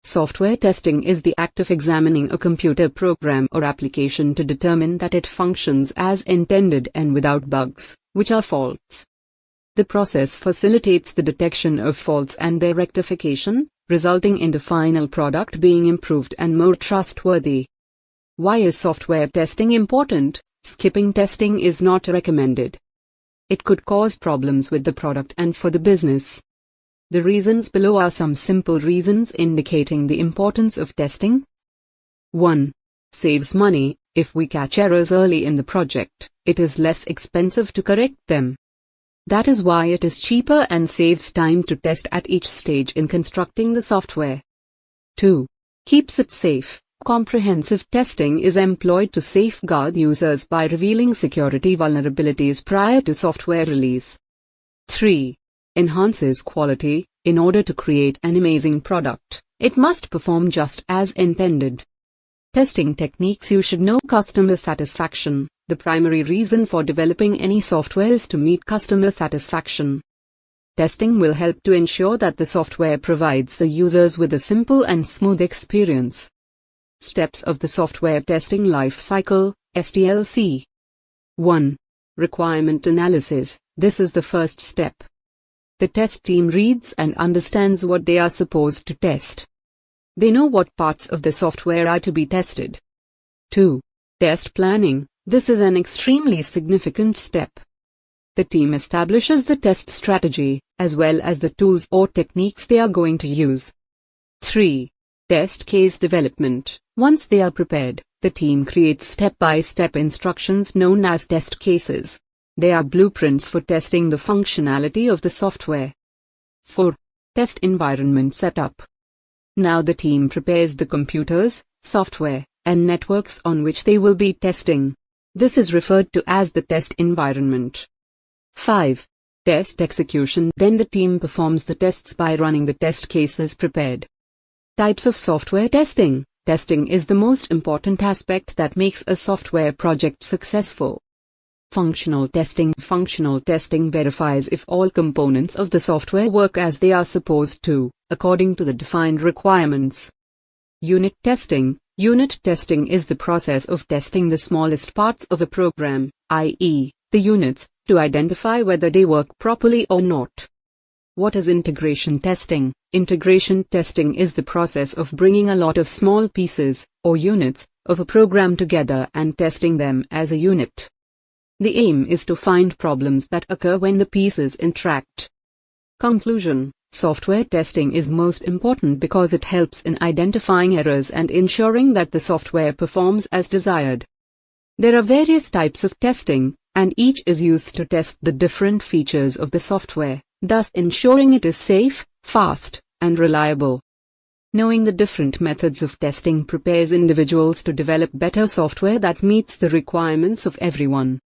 Software testing is the act of examining a computer program or application to determine that it functions as intended and without bugs, which are faults. The process facilitates the detection of faults and their rectification, resulting in the final product being improved and more trustworthy. Why is software testing important? Skipping testing is not recommended. It could cause problems with the product and for the business. The reasons below are some simple reasons indicating the importance of testing. 1. Saves money. If we catch errors early in the project, it is less expensive to correct them. That is why it is cheaper and saves time to test at each stage in constructing the software. 2. Keeps it safe. Comprehensive testing is employed to safeguard users by revealing security vulnerabilities prior to software release. 3. Enhances quality. In order to create an amazing product, it must perform just as intended. Testing techniques. You should know customer satisfaction. The primary reason for developing any software is to meet customer satisfaction. Testing will help to ensure that the software provides the users with a simple and smooth experience. Steps of the software testing life cycle, STLC. 1. Requirement analysis. This is the first step. The test team reads and understands what they are supposed to test. They know what parts of the software are to be tested. 2. Test planning. This is an extremely significant step. The team establishes the test strategy, as well as the tools or techniques they are going to use. 3. Test case development. Once they are prepared, the team creates step-by-step instructions known as test cases. They are blueprints for testing the functionality of the software. 4. Test environment setup. Now the team prepares the computers, software, and networks on which they will be testing. This is referred to as the test environment. 5. Test execution. Then the team performs the tests by running the test cases prepared. Types of software testing. Testing is the most important aspect that makes a software project successful. Functional testing. Functional testing verifies if all components of the software work as they are supposed to, according to the defined requirements. Unit testing. Unit testing is the process of testing the smallest parts of a program, i.e., the units, to identify whether they work properly or not. What is integration testing? Integration testing is the process of bringing a lot of small pieces, or units, of a program together and testing them as a unit. The aim is to find problems that occur when the pieces interact. Conclusion. Software testing is most important because it helps in identifying errors and ensuring that the software performs as desired. There are various types of testing, and each is used to test the different features of the software, thus ensuring it is safe, fast, and reliable. Knowing the different methods of testing prepares individuals to develop better software that meets the requirements of everyone.